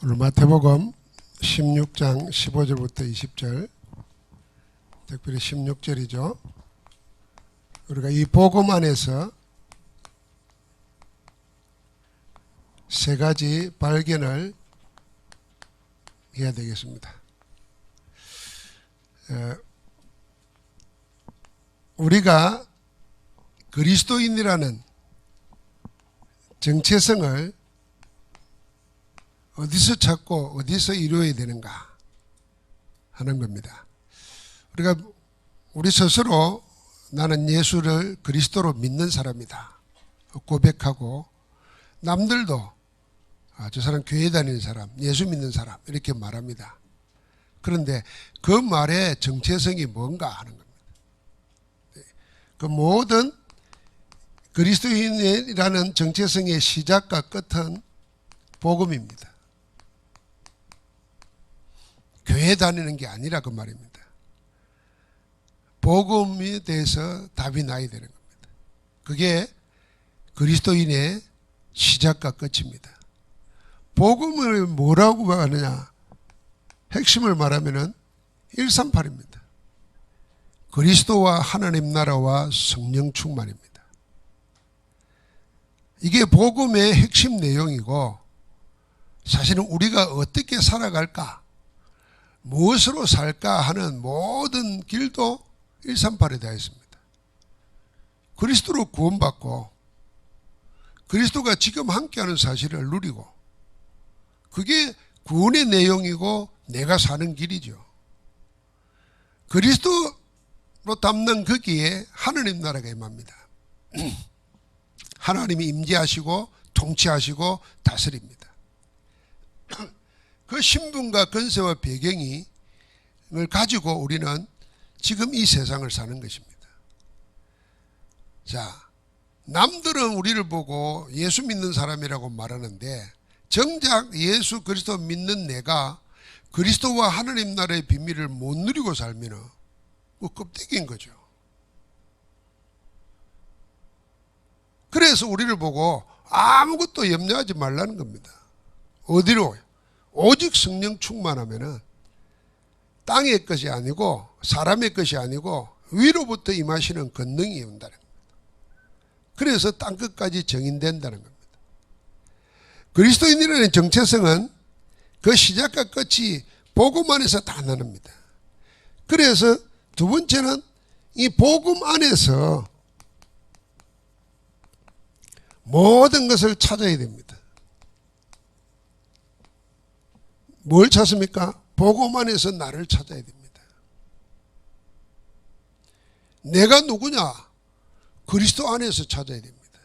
오늘 마태복음 16장 15절부터 20절, 특별히 16절이죠. 우리가 이 복음 안에서 세 가지 발견을 해야 되겠습니다. 우리가 그리스도인이라는 정체성을 어디서 찾고 어디서 이루어야 되는가 하는 겁니다. 우리가 우리 스스로 나는 예수를 그리스도로 믿는 사람이다 고백하고, 남들도 저 사람 교회 다니는 사람, 예수 믿는 사람 이렇게 말합니다. 그런데 그 말의 정체성이 뭔가 하는 겁니다. 그 모든 그리스도인이라는 정체성의 시작과 끝은 복음입니다. 교회 다니는 게 아니라 그 말입니다. 복음에 대해서 답이 나야 되는 겁니다. 그게 그리스도인의 시작과 끝입니다. 복음을 뭐라고 하느냐? 핵심을 말하면은 138입니다. 그리스도와 하나님 나라와 성령 충만입니다. 이게 복음의 핵심 내용이고, 사실은 우리가 어떻게 살아갈까, 무엇으로 살까 하는 모든 길도 138에 되어 있습니다. 그리스도로 구원받고 그리스도가 지금 함께하는 사실을 누리고, 그게 구원의 내용이고 내가 사는 길이죠. 그리스도로 담는 거기에 하나님 나라가 임합니다. 하나님이 임재하시고 통치하시고 다스립니다. 그 신분과 권세와 배경을 가지고 우리는 지금 이 세상을 사는 것입니다. 자, 남들은 우리를 보고 예수 믿는 사람이라고 말하는데, 정작 예수 그리스도 믿는 내가 그리스도와 하나님 나라의 비밀을 못 누리고 살면 뭐 껍데기인 거죠. 그래서 우리를 보고 아무것도 염려하지 말라는 겁니다. 어디로? 오직 성령 충만하면은 땅의 것이 아니고 사람의 것이 아니고 위로부터 임하시는 권능이 온다는 겁니다. 그래서 땅끝까지 정인된다는 겁니다. 그리스도인이라는 정체성은 그 시작과 끝이 복음 안에서 다 나눕니다. 그래서 두 번째는 이 복음 안에서 모든 것을 찾아야 됩니다. 뭘 찾습니까? 복음 안에서 나를 찾아야 됩니다. 내가 누구냐? 그리스도 안에서 찾아야 됩니다.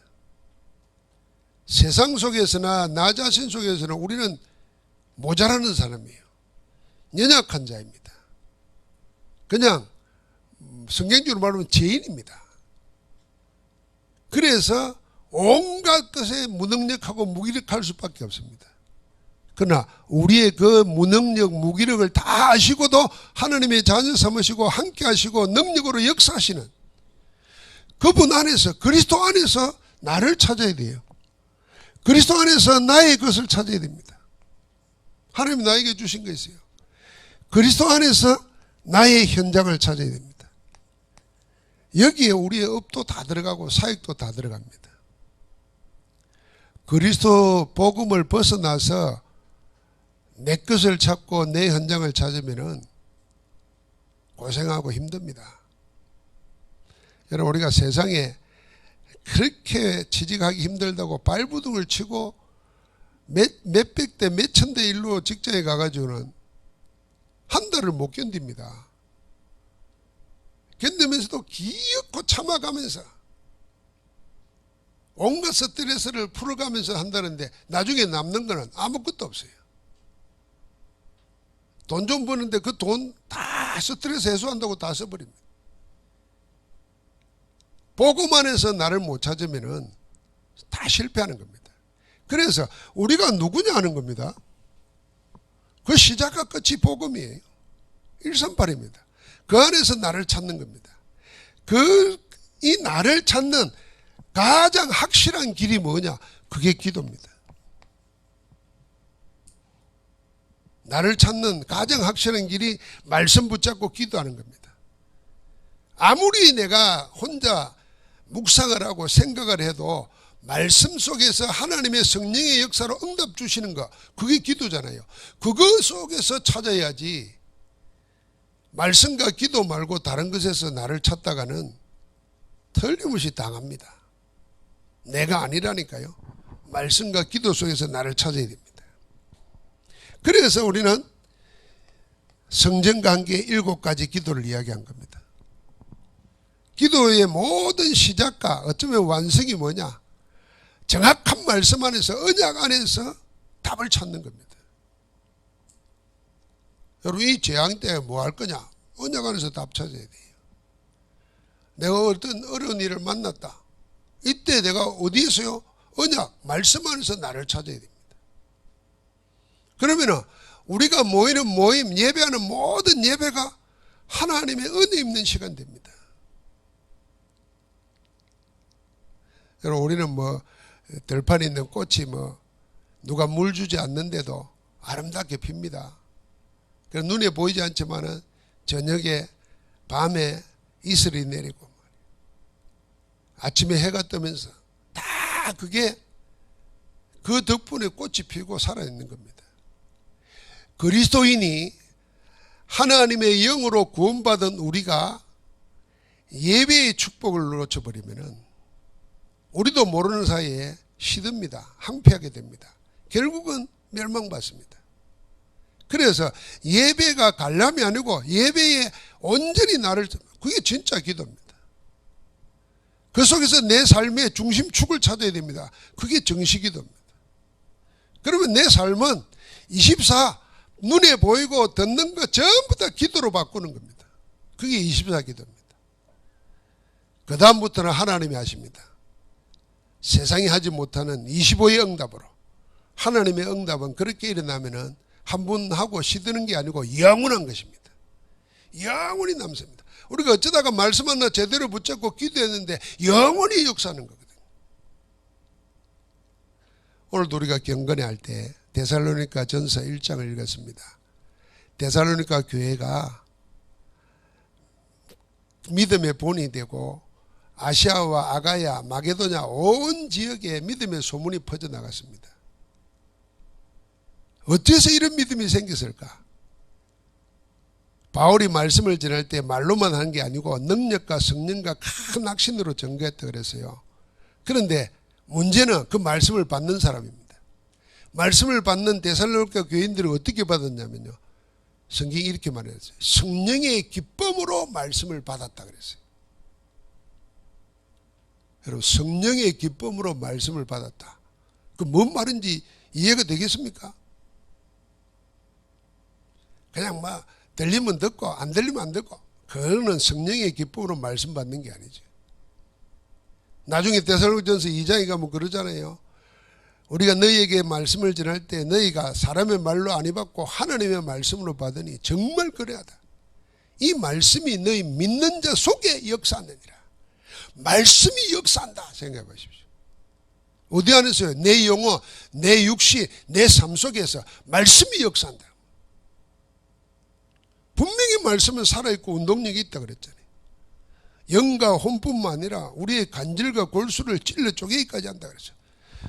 세상 속에서나 나 자신 속에서는 우리는 모자라는 사람이에요. 연약한 자입니다. 그냥 성경적으로 말하면 죄인입니다. 그래서 온갖 것에 무능력하고 무기력할 수밖에 없습니다. 그러나 우리의 그 무능력, 무기력을 다 아시고도 하나님의 자녀 삼으시고 함께 하시고 능력으로 역사하시는 그분 안에서, 그리스도 안에서 나를 찾아야 돼요. 그리스도 안에서 나의 것을 찾아야 됩니다. 하나님이 나에게 주신 거 있어요. 그리스도 안에서 나의 현장을 찾아야 됩니다. 여기에 우리의 업도 다 들어가고 사역도 다 들어갑니다. 그리스도 복음을 벗어나서 내 것을 찾고 내 현장을 찾으면은 고생하고 힘듭니다. 여러분, 우리가 세상에 그렇게 취직하기 힘들다고 발부둥을 치고 몇백 대 몇천 대 일로 직장에 가가지고는 한 달을 못 견딥니다. 견디면서도 기어코 참아가면서 온갖 스트레스를 풀어가면서 한다는데 나중에 남는 거는 아무것도 없어요. 돈 좀 버는데 그 돈 다 스트레스 해소한다고 다 써버립니다. 복음 안에서 나를 못 찾으면은 다 실패하는 겁니다. 그래서 우리가 누구냐 하는 겁니다. 그 시작과 끝이 복음이에요. 138입니다. 그 안에서 나를 찾는 겁니다. 이 나를 찾는 가장 확실한 길이 뭐냐? 그게 기도입니다. 나를 찾는 가장 확실한 길이 말씀 붙잡고 기도하는 겁니다. 아무리 내가 혼자 묵상을 하고 생각을 해도 말씀 속에서 하나님의 성령의 역사로 응답 주시는 거, 그게 기도잖아요. 그거 속에서 찾아야지 말씀과 기도 말고 다른 것에서 나를 찾다가는 틀림없이 당합니다. 내가 아니라니까요. 말씀과 기도 속에서 나를 찾아야 됩니다. 그래서 우리는 성전관계 7가지 기도를 이야기한 겁니다. 기도의 모든 시작과 어쩌면 완성이 뭐냐? 정확한 말씀 안에서, 언약 안에서 답을 찾는 겁니다. 여러분, 이 재앙 때 뭐 할 거냐? 언약 안에서 답 찾아야 돼요. 내가 어떤 어려운 일을 만났다. 이때 내가 어디에서요? 언약, 말씀 안에서 나를 찾아야 됩니다. 그러면 우리가 모이는 모임, 예배하는 모든 예배가 하나님의 은혜 입는 시간 됩니다. 여러분, 우리는 뭐 들판에 있는 꽃이 뭐 누가 물 주지 않는데도 아름답게 핍니다. 그래서 눈에 보이지 않지만은 저녁에 밤에 이슬이 내리고 아침에 해가 뜨면서 다 그게 그 덕분에 꽃이 피고 살아있는 겁니다. 그리스도인이 하나님의 영으로 구원받은 우리가 예배의 축복을 놓쳐버리면은 우리도 모르는 사이에 시듭니다. 항폐하게 됩니다. 결국은 멸망받습니다. 그래서 예배가 관람이 아니고 예배에 온전히 나를, 그게 진짜 기도입니다. 그 속에서 내 삶의 중심축을 찾아야 됩니다. 그게 정시기도입니다. 그러면 내 삶은 24 눈에 보이고 듣는 거 전부 다 기도로 바꾸는 겁니다. 그게 24기도입니다. 그 다음부터는 하나님이 하십니다. 세상이 하지 못하는 25의 응답으로. 하나님의 응답은 그렇게 일어나면은 한 번 하고 시드는 게 아니고 영원한 것입니다. 영원히 남습니다. 우리가 어쩌다가 말씀 하나 제대로 붙잡고 기도했는데 영원히 역사하는 거거든요. 오늘도 우리가 경건회 할 때 데살로니가 전서 1장을 읽었습니다. 데살로니가 교회가 믿음의 본이 되고 아시아와 아가야, 마게도냐 온 지역에 믿음의 소문이 퍼져나갔습니다. 어째서 이런 믿음이 생겼을까? 바울이 말씀을 전할 때 말로만 한 게 아니고 능력과 성령과 큰 확신으로 전거했다 그랬어요. 그런데 문제는 그 말씀을 받는 사람입니다. 말씀을 받는 데살로니가 교인들이 어떻게 받았냐면요. 성경이 이렇게 말했어요. 성령의 기쁨으로 말씀을 받았다 그랬어요. 여러분, 성령의 기쁨으로 말씀을 받았다. 그 뭔 말인지 이해가 되겠습니까? 그냥 뭐 들리면 듣고 안 들리면 안 듣고, 그거는 성령의 기쁨으로 말씀 받는 게 아니죠. 나중에 데살로니가전서 2장에 가면 그러잖아요. 우리가 너희에게 말씀을 전할 때 너희가 사람의 말로 아니 받고 하나님의 말씀으로 받으니 정말 그래하다. 이 말씀이 너희 믿는 자 속에 역사하느니라. 말씀이 역사한다 생각해 보십시오. 어디 안에서요? 내 영혼, 내 육신, 내 삶 속에서 말씀이 역사한다. 분명히 말씀은 살아있고 운동력이 있다 그랬잖아요. 영과 혼뿐만 아니라 우리의 관절과 골수를 찔러 쪼개기까지 한다 그랬죠.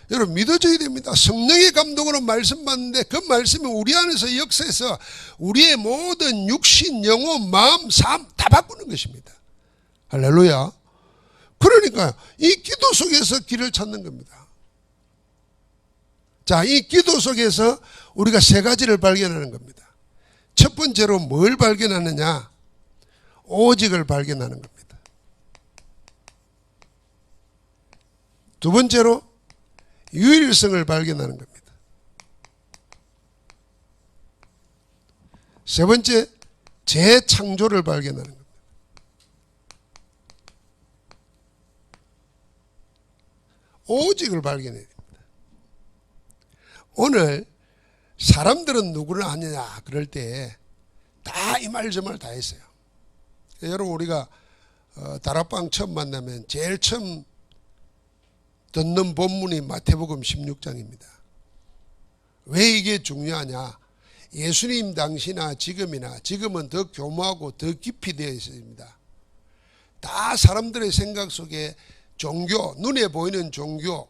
여러분, 믿어져야 됩니다. 성령의 감동으로 말씀 받는데 그 말씀이 우리 안에서 역사해서 우리의 모든 육신, 영혼, 마음, 삶 다 바꾸는 것입니다. 할렐루야. 그러니까 이 기도 속에서 길을 찾는 겁니다. 자, 이 기도 속에서 우리가 3가지를 발견하는 겁니다. 첫 번째로 뭘 발견하느냐? 오직을 발견하는 겁니다. 두 번째로 유일성을 발견하는 겁니다. 세 번째, 재창조를 발견하는 겁니다. 오직을 발견해야 됩니다. 오늘 사람들은 누구를 아느냐 그럴 때 다 이 말 저 말 다 했어요. 여러분, 우리가 다락방 처음 만나면 제일 처음 듣는 본문이 마태복음 16장입니다. 왜 이게 중요하냐? 예수님 당시나 지금이나 지금은 더 교모하고 더 깊이 되어 있습니다. 다 사람들의 생각 속에 종교, 눈에 보이는 종교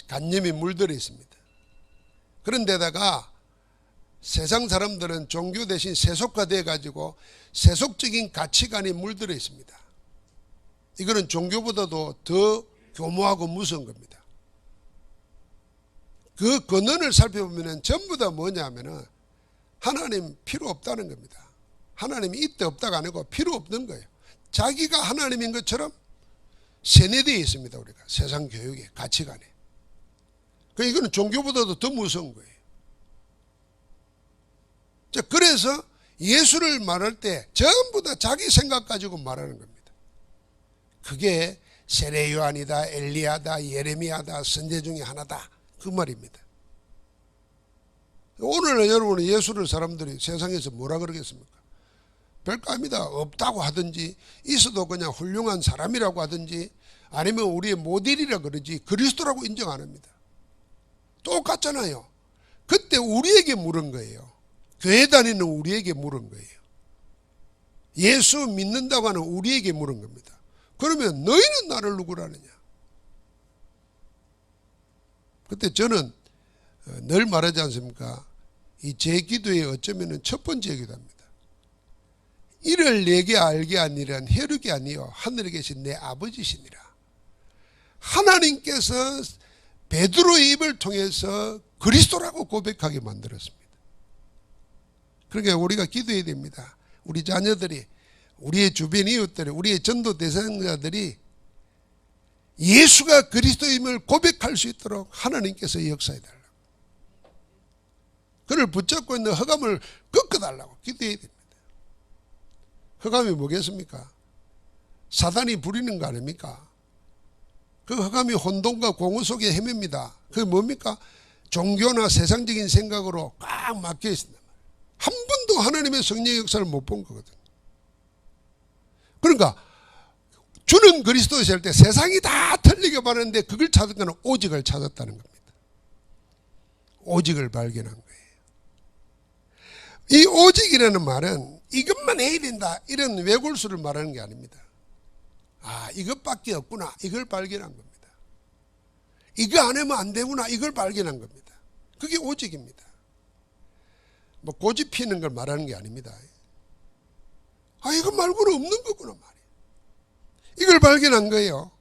관념이 물들어 있습니다. 그런데다가 세상 사람들은 종교 대신 세속화되어 가지고 세속적인 가치관이 물들어 있습니다. 이거는 종교보다도 더 교모하고 무서운 겁니다. 그 근원을 살펴보면 전부 다 뭐냐면은 하나님 필요 없다는 겁니다. 하나님이 있다 없다가 아니고 필요 없는 거예요. 자기가 하나님인 것처럼 세뇌되어 있습니다. 우리가 세상 교육에, 가치관에. 이거는 종교보다도 더 무서운 거예요. 자, 그래서 예수를 말할 때 전부 다 자기 생각 가지고 말하는 겁니다. 그게 세례 요한이다, 엘리야다, 예레미야다, 선지 중에 하나다, 그 말입니다. 오늘은 여러분은 예수를 사람들이 세상에서 뭐라 그러겠습니까? 별거 아닙니다. 없다고 하든지 있어도 그냥 훌륭한 사람이라고 하든지 아니면 우리의 모델이라 그러지 그리스도라고 인정 안 합니다. 똑같잖아요. 그때 우리에게 물은 거예요. 교회 다니는 우리에게 물은 거예요. 예수 믿는다고 하는 우리에게 물은 겁니다. 그러면 너희는 나를 누구라느냐? 그때 저는 늘 말하지 않습니까? 이 제 기도에 어쩌면 첫 번째 기도입니다. 이를 내게 알게 하니란 혈육이 아니요 하늘에 계신 내 아버지시니라. 하나님께서 베드로의 입을 통해서 그리스도라고 고백하게 만들었습니다. 그러니까 우리가 기도해야 됩니다. 우리 자녀들이, 우리의 주변 이웃들이, 우리의 전도 대상자들이 예수가 그리스도임을 고백할 수 있도록 하나님께서 역사해 달라고. 그를 붙잡고 있는 흑암을 꺾어달라고 기도해야 됩니다. 흑암이 뭐겠습니까? 사단이 부리는 거 아닙니까? 그 흑암이 혼돈과 공허 속에 헤맵니다. 그게 뭡니까? 종교나 세상적인 생각으로 꽉 막혀 있습니다. 한 번도 하나님의 성령의 역사를 못 본 거거든요. 그러니까 주는 그리스도에 살 때 세상이 다 틀리게 봤는데 그걸 찾은 건 오직을 찾았다는 겁니다. 오직을 발견한 거예요. 이 오직이라는 말은 이것만 해야 된다 이런 외골수를 말하는 게 아닙니다. 아, 이것밖에 없구나 이걸 발견한 겁니다. 이거 안 하면 안 되구나 이걸 발견한 겁니다. 그게 오직입니다. 뭐 고집 피는 걸 말하는 게 아닙니다. 아, 이거 말고는 없는 거구나 말이에요. 이걸 발견한 거예요.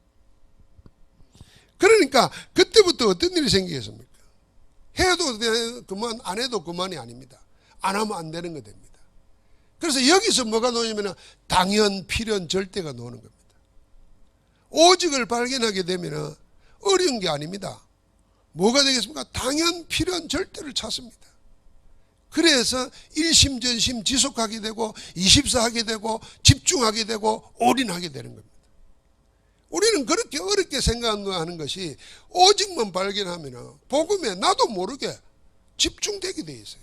그러니까 그때부터 어떤 일이 생기겠습니까? 해도 그만, 안 해도 그만이 아닙니다. 안 하면 안 되는 거 됩니다. 그래서 여기서 뭐가 나오냐면 당연, 필연, 절대가 나오는 겁니다. 오직을 발견하게 되면 어려운 게 아닙니다. 뭐가 되겠습니까? 당연, 필연, 절대를 찾습니다. 그래서 일심전심 지속하게 되고 24하게 되고 집중하게 되고 올인하게 되는 겁니다. 우리는 그렇게 어렵게 생각하는 것이 오직만 발견하면 복음에 나도 모르게 집중되게 돼 있어요.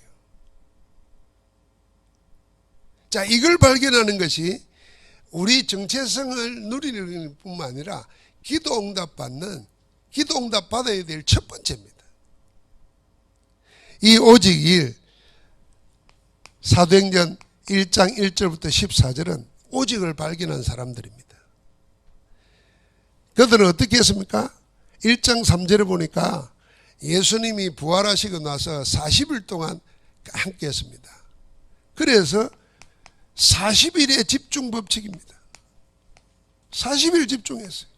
자, 이걸 발견하는 것이 우리 정체성을 누리는 뿐만 아니라 기도 응답 받아야 될 첫 번째입니다. 이 오직 일 사도행전 1장 1절부터 14절은 오직을 발견한 사람들입니다. 그들은 어떻게 했습니까? 1장 3절에 보니까 예수님이 부활하시고 나서 40일 동안 함께 했습니다. 그래서 40일의 집중 법칙입니다. 40일 집중했어요.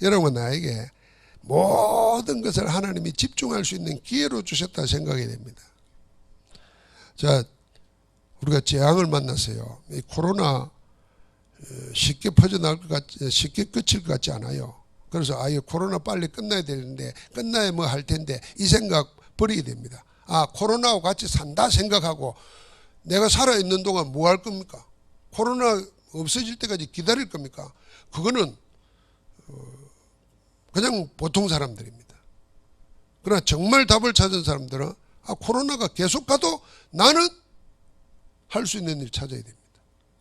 여러분, 나에게 모든 것을 하나님이 집중할 수 있는 기회로 주셨다 생각이 됩니다. 자, 우리가 재앙을 만났어요. 이 코로나 쉽게 퍼져나갈 것 같지, 쉽게 끝일 것 같지 않아요. 그래서 이 코로나 빨리 끝나야 되는데 끝나야 뭐 할 텐데 이 생각 버리게 됩니다. 아, 코로나와 같이 산다 생각하고 내가 살아있는 동안 뭐 할 겁니까? 코로나 없어질 때까지 기다릴 겁니까? 그거는 그냥 보통 사람들입니다. 그러나 정말 답을 찾은 사람들은 코로나가 계속 가도 나는 할 수 있는 일 찾아야 됩니다.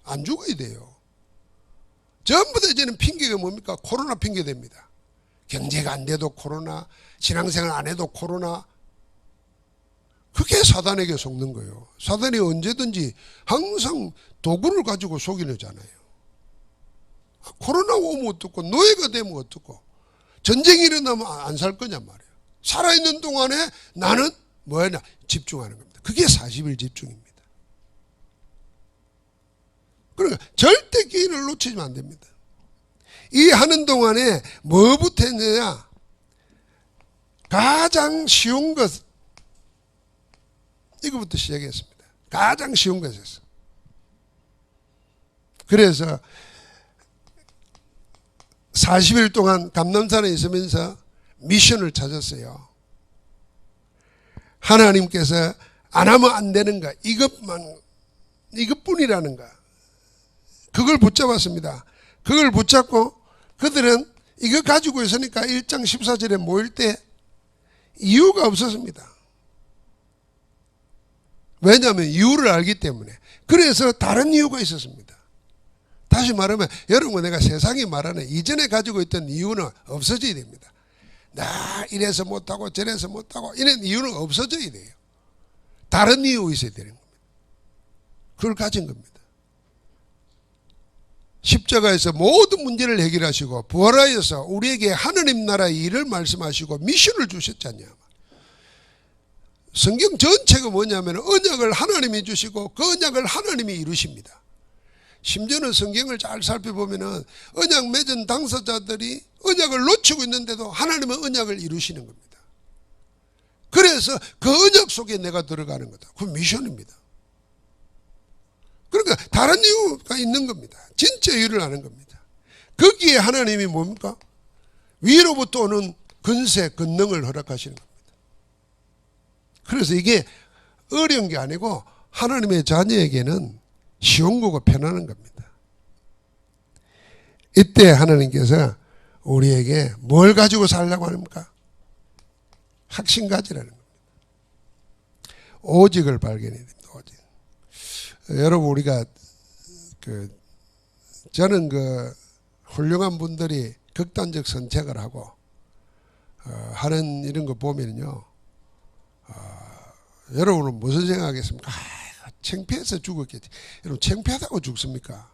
안 죽어야 돼요. 전부 다 이제는 핑계가 뭡니까? 코로나 핑계 됩니다. 경제가 안 돼도 코로나, 신앙생활 안 해도 코로나, 그게 사단에게 속는 거예요. 사단이 언제든지 항상 도구를 가지고 속이려잖아요. 코로나가 오면 어떻고 노예가 되면 어떻고 전쟁이 일어나면 안 살 거냔 말이에요. 살아있는 동안에 나는 뭐냐 집중하는 겁니다. 그게 40일 집중입니다. 그러니까 절대 기회를 놓치면 안 됩니다. 이 하는 동안에 뭐부터 했느냐, 가장 쉬운 것, 이거부터 시작했습니다. 가장 쉬운 것에서. 그래서 40일 동안 감람산에 있으면서 미션을 찾았어요. 하나님께서 안 하면 안 되는 거, 이것뿐이라는 거, 그걸 붙잡았습니다. 그걸 붙잡고 그들은 이거 가지고 있으니까 1장 14절에 모일 때 이유가 없었습니다. 왜냐하면 이유를 알기 때문에. 그래서 다른 이유가 있었습니다. 다시 말하면 여러분, 내가 세상이 말하는 이전에 가지고 있던 이유는 없어져야 됩니다. 나 이래서 못하고 저래서 못하고 이런 이유는 없어져야 돼요. 다른 이유 있어야 되는 겁니다. 그걸 가진 겁니다. 십자가에서 모든 문제를 해결하시고 부활하여서 우리에게 하느님 나라의 일을 말씀하시고 미션을 주셨잖냐. 성경 전체가 뭐냐면 언약을 하나님이 주시고 그 언약을 하나님이 이루십니다. 심지어는 성경을 잘 살펴보면 언약 맺은 당사자들이 언약을 놓치고 있는데도 하나님은 언약을 이루시는 겁니다. 그래서 그 언약 속에 내가 들어가는 거다. 그 미션입니다. 그러니까 다른 이유가 있는 겁니다. 진짜 이유를 아는 겁니다. 거기에 하나님이 뭡니까? 위로부터 오는 근세, 권능을 허락하시는 겁니다. 그래서 이게 어려운 게 아니고 하나님의 자녀에게는 쉬운 거고 편안한 겁니다. 이때 하나님께서 우리에게 뭘 가지고 살라고 합니까? 확신 가지라는 겁니다. 오직을 발견해야 됩니다. 오직. 여러분, 우리가 저는 훌륭한 분들이 극단적 선택을 하고 하는 이런 거 보면요, 여러분은 무슨 생각하겠습니까? 창피해서 죽었겠지. 여러분, 창피하다고 죽습니까?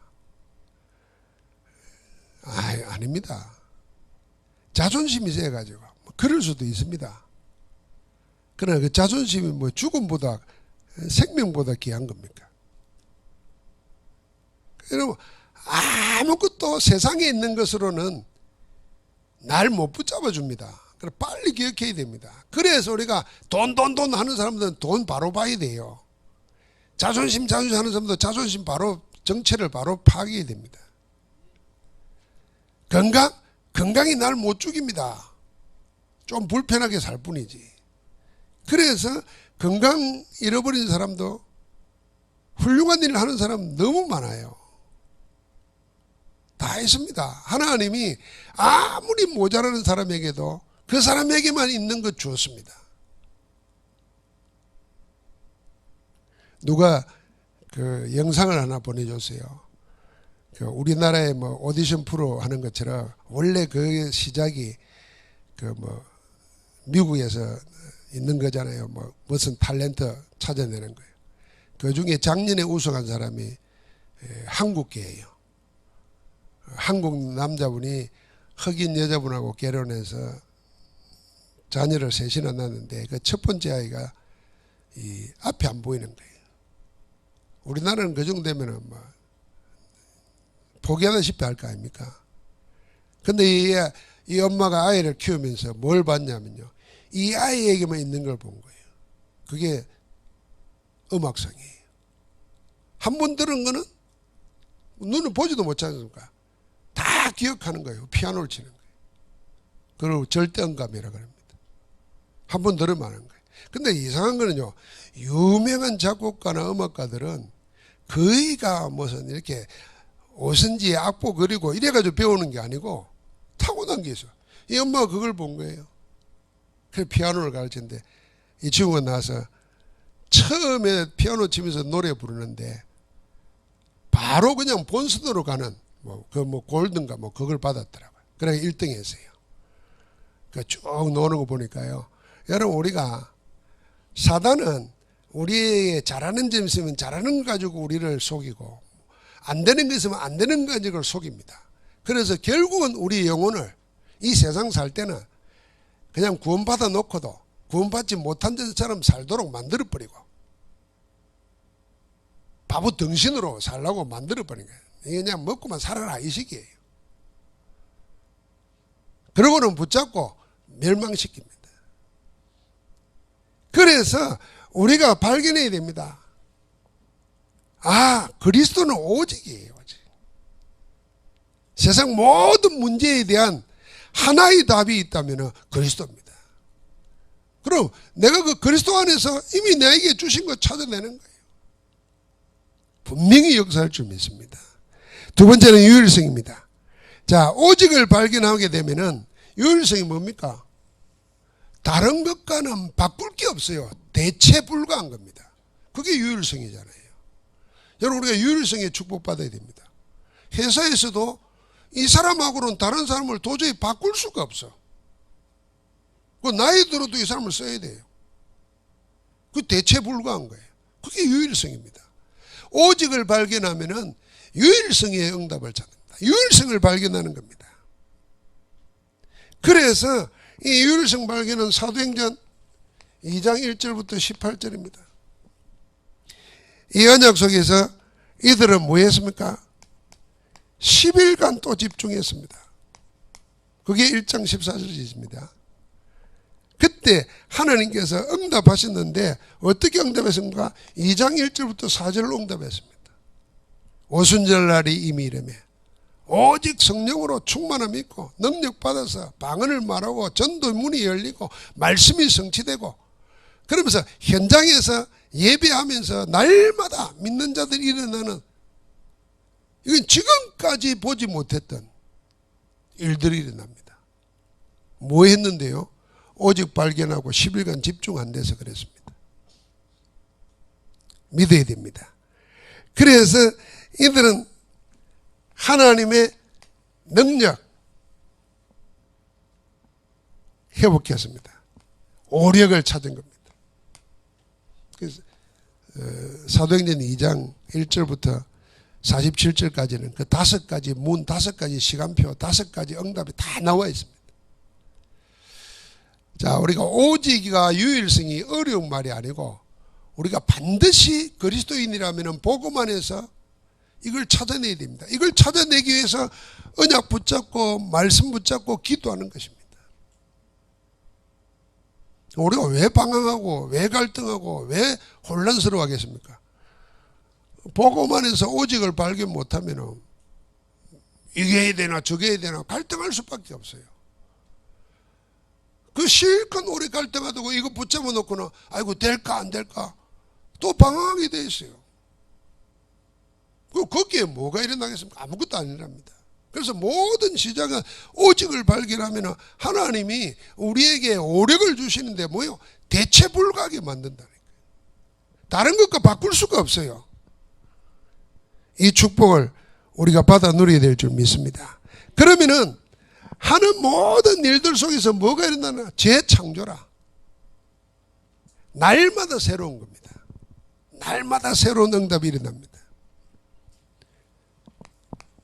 아닙니다. 자존심이 세가지고 그럴 수도 있습니다. 그러나 그 자존심이 뭐 죽음보다 생명보다 귀한 겁니까? 여러분, 아무것도 세상에 있는 것으로는 날 못 붙잡아 줍니다. 그래서 빨리 기억해야 됩니다. 그래서 우리가 돈 하는 사람들은 돈 바로 봐야 돼요. 자존심 하는 사람도 자존심 바로, 정체를 바로 파악해야 됩니다. 건강이 날 못 죽입니다. 좀 불편하게 살 뿐이지. 그래서 건강 잃어버린 사람도 훌륭한 일을 하는 사람 너무 많아요. 다 있습니다. 하나님이 아무리 모자라는 사람에게도 그 사람에게만 있는 것 주었습니다. 누가 그 영상을 하나 보내줬어요. 그 우리나라의 뭐 오디션 프로 하는 것처럼 원래 그 시작이 그 뭐 미국에서 있는 거잖아요. 뭐 무슨 탤런트 찾아내는 거예요. 그 중에 작년에 우승한 사람이 한국계예요. 한국 남자분이 흑인 여자분하고 결혼해서 자녀를 셋이나 낳았는데 그 첫 번째 아이가 이 앞이 안 보이는 거예요. 우리나라는 그 정도 되면은 뭐 포기하다시피 할 거 아닙니까? 근데 이 엄마가 아이를 키우면서 뭘 봤냐면요, 이 아이에게만 있는 걸 본 거예요. 그게 음악성이에요. 한 번 들은 거는 눈을 보지도 못하지 않습니까? 다 기억하는 거예요. 피아노를 치는 거예요. 그리고 절대음감이라고 합니다. 한 번 들으면 아는 거예요. 근데 이상한 거는요, 유명한 작곡가나 음악가들은 거의가 무슨 이렇게 오선지에 악보 그리고 이래가지고 배우는 게 아니고 타고난 게 있어. 이 엄마가 그걸 본 거예요. 그래서 피아노를 가르치는데 이 친구가 나와서 처음에 피아노 치면서 노래 부르는데 바로 그냥 본선으로 가는 골든가 그걸 받았더라고요. 그래 1등 했어요. 쭉 노는 거 보니까요, 여러분, 우리가 사단은 우리의 잘하는 점 있으면 잘하는 거 가지고 우리를 속이고 안 되는 거 있으면 안 되는 거 가지고 속입니다. 그래서 결국은 우리 영혼을 이 세상 살 때는 그냥 구원받아 놓고도 구원받지 못한 자처럼 살도록 만들어버리고 바보 덩신으로 살라고 만들어버린 거예요. 이게 그냥 먹고만 살아라 이 식이에요. 그러고는 붙잡고 멸망시킵니다. 그래서 우리가 발견해야 됩니다. 아, 그리스도는 오직이에요. 오직. 세상 모든 문제에 대한 하나의 답이 있다면 그리스도입니다. 그럼 내가 그 그리스도 안에서 이미 나에게 주신 거 찾아내는 거예요. 분명히 역사할 줄 믿습니다. 두 번째는 유일성입니다. 자, 오직을 발견하게 되면은 유일성이 뭡니까? 다른 것과는 바꿀 게 없어요. 대체 불가한 겁니다. 그게 유일성이잖아요. 여러분, 우리가 유일성에 축복받아야 됩니다. 회사에서도 이 사람하고는 다른 사람을 도저히 바꿀 수가 없어. 그 나이 들어도 이 사람을 써야 돼요. 그 대체 불가한 거예요. 그게 유일성입니다. 오직을 발견하면은 유일성의 응답을 찾습니다. 유일성을 발견하는 겁니다. 그래서 이 유일성 발견은 사도행전 2장 1절부터 18절입니다. 이 언약 속에서 이들은 뭐 했습니까? 10일간 또 집중했습니다. 그게 1장 14절입니다. 그때 하나님께서 응답하셨는데 어떻게 응답했습니까? 2장 1절부터 4절로 응답했습니다. 오순절날이 이미 이르매 오직 성령으로 충만함이 있고 능력 받아서 방언을 말하고 전도 문이 열리고 말씀이 성취되고 그러면서 현장에서 예배하면서 날마다 믿는 자들이 일어나는 이건 지금까지 보지 못했던 일들이 일어납니다. 뭐 했는데요? 오직 발견하고 10일간 집중 안 돼서 그랬습니다. 믿어야 됩니다. 그래서 이들은 하나님의 능력 회복했습니다. 오력을 찾은 겁니다. 그래서 사도행전 2장 1절부터 47절까지는 그 5가지 문, 5가지 시간표, 5가지 응답이 다 나와 있습니다. 자, 우리가 오직이가 유일성이 어려운 말이 아니고 우리가 반드시 그리스도인이라면 복음 안에서 이걸 찾아내야 됩니다. 이걸 찾아내기 위해서 언약 붙잡고 말씀 붙잡고 기도하는 것입니다. 우리가 왜 방황하고 왜 갈등하고 왜 혼란스러워 하겠습니까? 복음 안에서 오직을 발견 못하면 이게 해야 되나 저게 해야 되나 갈등할 수밖에 없어요. 그 실컷 오래 갈등하다고 이거 붙잡아 놓고는 아이고 될까 안 될까 또 방황하게 돼 있어요. 거기에 뭐가 일어나겠습니까? 아무것도 안 일어납니다. 그래서 모든 시작은 오직을 발견하면 하나님이 우리에게 오력을 주시는데 뭐요? 대체 불가하게 만든다니까요. 다른 것과 바꿀 수가 없어요. 이 축복을 우리가 받아 누려야 될 줄 믿습니다. 그러면은 하는 모든 일들 속에서 뭐가 일어나나? 재창조라. 날마다 새로운 겁니다. 날마다 새로운 응답이 일어납니다.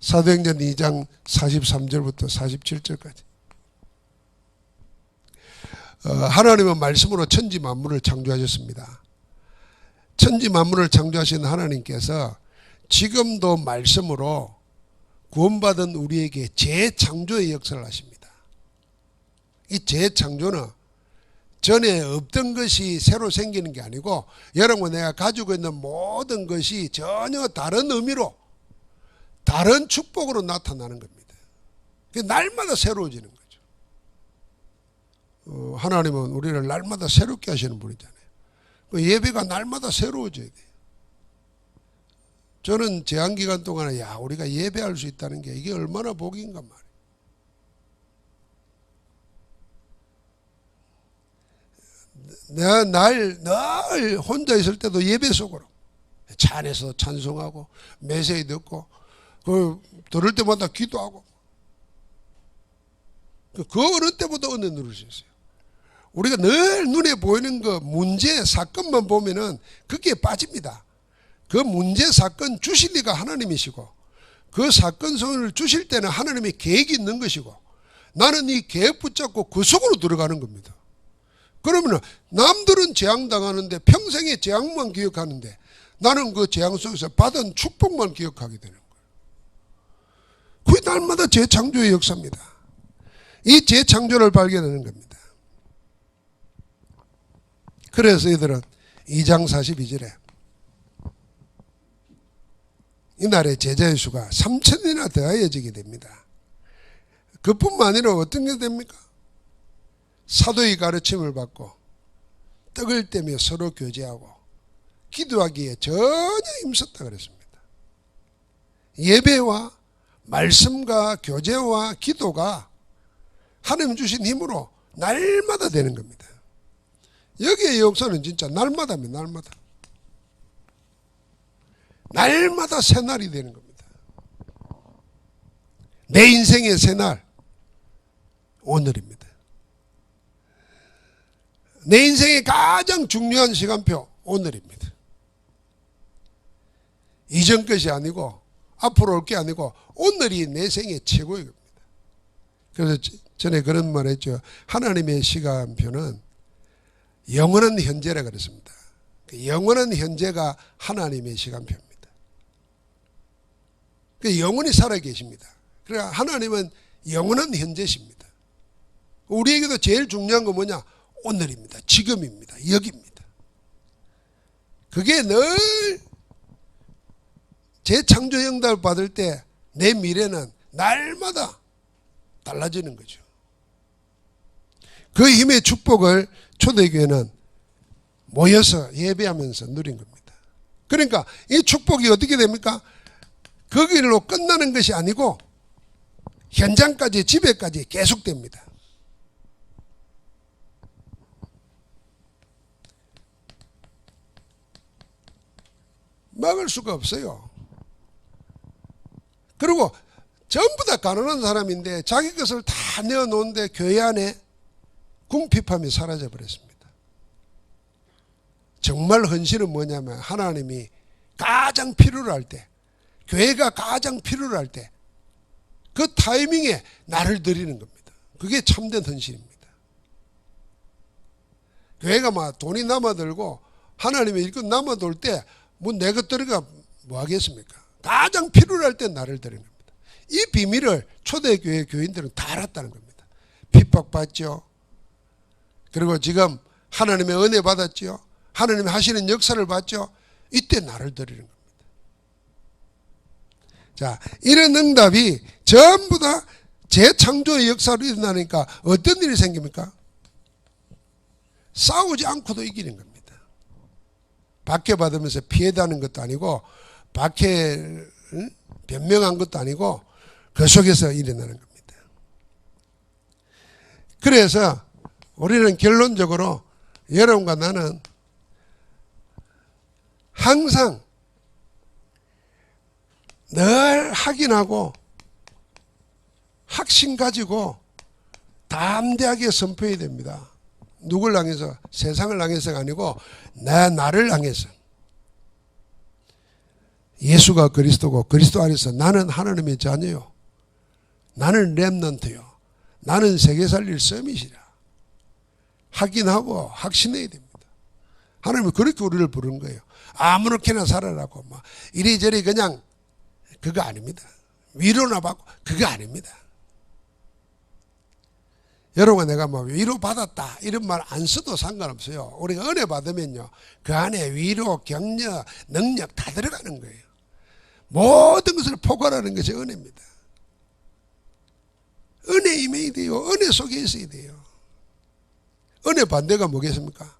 사도행전 2장 43절부터 47절까지 하나님은 말씀으로 천지 만물을 창조하셨습니다. 천지 만물을 창조하신 하나님께서 지금도 말씀으로 구원받은 우리에게 재창조의 역사를 하십니다. 이 재창조는 전에 없던 것이 새로 생기는 게 아니고 여러분 내가 가지고 있는 모든 것이 전혀 다른 의미로 다른 축복으로 나타나는 겁니다. 날마다 새로워지는 거죠. 하나님은 우리를 날마다 새롭게 하시는 분이잖아요. 예배가 날마다 새로워져야 돼요. 저는 제한기간 동안에 우리가 예배할 수 있다는 게 이게 얼마나 복인가 말이에요. 내가 늘 혼자 있을 때도 예배 속으로 차 안에서 찬송하고 메시지 듣고 들을 때마다 기도하고 그 어느 때보다 은혜 누릴 수 있어요. 우리가 늘 눈에 보이는 그 문제 사건만 보면은 거기에 빠집니다. 그 문제 사건 주실 리가 하나님이시고 그 사건을 주실 때는 하나님의 계획이 있는 것이고 나는 이 계획 붙잡고 그 속으로 들어가는 겁니다. 그러면 남들은 재앙당하는데 평생의 재앙만 기억하는데 나는 그 재앙 속에서 받은 축복만 기억하게 되는 거예요. 그게 날마다 재창조의 역사입니다. 이 재창조를 발견하는 겁니다. 그래서 이들은 2장 42절에 이날에 제자의 수가 3,000이나 더하여지게 됩니다. 그뿐만 아니라 어떤 게 됩니까? 사도의 가르침을 받고 떡을 떼며 서로 교제하고 기도하기에 전혀 힘썼다 그랬습니다. 예배와 말씀과 교제와 기도가 하나님 주신 힘으로 날마다 되는 겁니다. 여기의 역사는 진짜 날마다입니다. 날마다. 날마다 새날이 되는 겁니다. 내 인생의 새날 오늘입니다. 내 인생의 가장 중요한 시간표 오늘입니다. 이전 것이 아니고 앞으로 올 게 아니고 오늘이 내 생의 최고의 겁니다. 그래서 전에 그런 말 했죠. 하나님의 시간표는 영원한 현재라 그랬습니다. 영원한 현재가 하나님의 시간표입니다. 영원히 살아계십니다. 그러니까 하나님은 영원한 현재십니다. 우리에게도 제일 중요한 건 뭐냐? 오늘입니다. 지금입니다. 여기입니다. 그게 늘 재창조 영답을 받을 때 내 미래는 날마다 달라지는 거죠. 그 힘의 축복을 초대교회는 모여서 예배하면서 누린 겁니다. 그러니까 이 축복이 어떻게 됩니까? 거기로 끝나는 것이 아니고 현장까지 집에까지 계속됩니다. 막을 수가 없어요. 그리고 전부 다 가난한 사람인데 자기 것을 다 내어놓은데 교회 안에 궁핍함이 사라져버렸습니다. 정말 헌신은 뭐냐면 하나님이 가장 필요로 할 때, 교회가 가장 필요로 할 때 그 타이밍에 나를 드리는 겁니다. 그게 참된 헌신입니다. 교회가 막 돈이 남아들고 하나님의 일꾼 남아돌 때 뭐 내 것들이가 뭐 하겠습니까? 가장 필요로 할 때 나를 드리는 겁니다. 이 비밀을 초대교회 교인들은 다 알았다는 겁니다. 핍박받죠. 그리고 지금 하나님의 은혜 받았죠. 하나님이 하시는 역사를 봤죠. 이때 나를 드리는 겁니다. 자, 이런 응답이 전부 다 재창조의 역사로 일어나니까 어떤 일이 생깁니까? 싸우지 않고도 이기는 겁니다. 박해받으면서 피해다는 것도 아니고 박해 변명한 것도 아니고 그 속에서 일어나는 겁니다. 그래서 우리는 결론적으로 여러분과 나는 항상 늘 확인하고 확신 가지고 담대하게 선포해야 됩니다. 누굴 향해서? 세상을 향해서가 아니고 나를 향해서. 예수가 그리스도고 그리스도 안에서 나는 하나님의 자녀요. 나는 렘넌트요. 나는 세계 살릴 썸이시라. 확인하고 확신해야 됩니다. 하나님은 그렇게 우리를 부르는 거예요. 아무렇게나 살아라고 막 이리저리 그냥 그거 아닙니다. 위로나 받고 그거 아닙니다. 여러분 내가 뭐 위로 받았다 이런 말 안 써도 상관없어요. 우리가 은혜 받으면요 그 안에 위로, 격려, 능력 다 들어가는 거예요. 모든 것을 포괄하는 것이 은혜입니다. 은혜 임해야 돼요. 은혜 속에 있어야 돼요. 은혜 반대가 뭐겠습니까?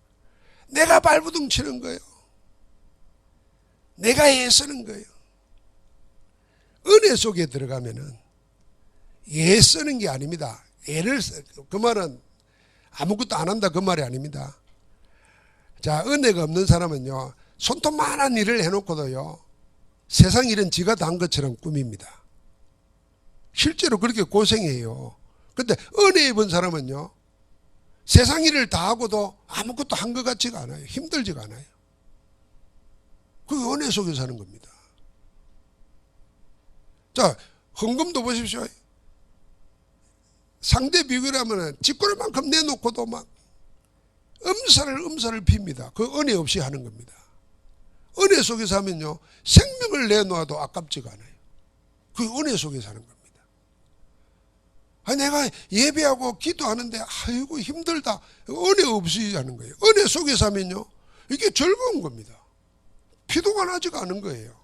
내가 발부둥 치는 거예요. 내가 애쓰는 거예요. 은혜 속에 들어가면은 애쓰는 게 아닙니다. 그 말은 아무것도 안 한다 그 말이 아닙니다. 자, 은혜가 없는 사람은요 손톱만한 일을 해놓고도요 세상 일은 지가 다 한 것처럼 꾸밉니다. 실제로 그렇게 고생해요. 근데 은혜 입은 사람은요 세상 일을 다 하고도 아무것도 한 것 같지가 않아요. 힘들지가 않아요. 그 은혜 속에 사는 겁니다. 자, 헌금도 보십시오. 상대 비교라면 찌꺼리만큼 내놓고도 막 음살을 핍니다. 그 은혜 없이 하는 겁니다. 은혜 속에 사면요, 생명을 내놓아도 아깝지가 않아요. 그 은혜 속에 사는 겁니다. 내가 예배하고 기도하는데 아이고 힘들다. 은혜 없이 하는 거예요. 은혜 속에 사면요, 이게 즐거운 겁니다. 피도가 나지가 않은 거예요.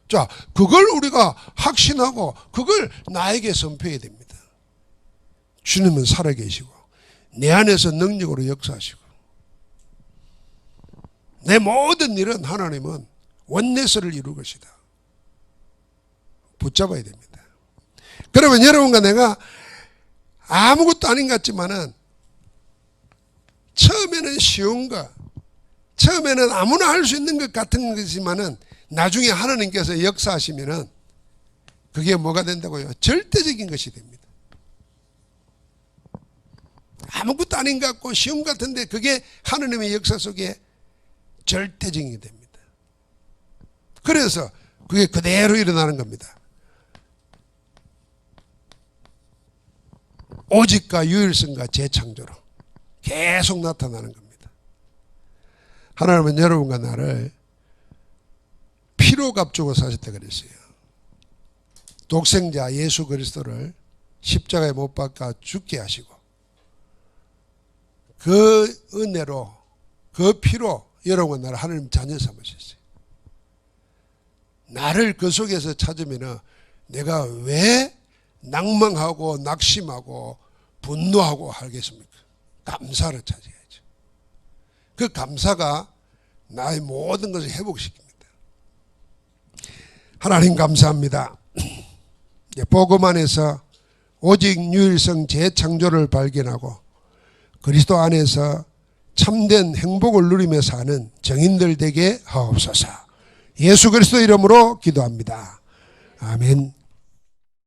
자, 그걸 우리가 확신하고 그걸 나에게 선포해야 됩니다. 주님은 살아계시고 내 안에서 능력으로 역사하시고 내 모든 일은 하나님은 원내스를 이룰 것이다. 붙잡아야 됩니다. 그러면 여러분과 내가 아무것도 아닌 것 같지만은 처음에는 쉬운 것, 처음에는 아무나 할 수 있는 것 같은 것이지만은 나중에 하나님께서 역사하시면은 그게 뭐가 된다고요? 절대적인 것이 됩니다. 아무것도 아닌 것 같고 쉬운 것 같은데 그게 하나님의 역사 속에 절대적인 게 됩니다. 그래서 그게 그대로 일어나는 겁니다. 오직과 유일성과 재창조로 계속 나타나는 겁니다. 하나님은 여러분과 나를 피로 값주고 사셨다 그랬어요. 독생자 예수 그리스도를 십자가에 못 박아 죽게 하시고 그 은혜로 그 피로 여러분과 나를 하나님 자녀 삼으셨어요. 나를 그 속에서 찾으면 내가 왜 낭망하고 낙심하고 분노하고 하겠습니까? 감사를 찾아야죠. 그 감사가 나의 모든 것을 회복시킵니다. 하나님 감사합니다. 복음 안에서 오직 유일성 재창조를 발견하고 그리스도 안에서 참된 행복을 누리며 사는 정인들 되게 하옵소서. 예수 그리스도 이름으로 기도합니다. 아멘.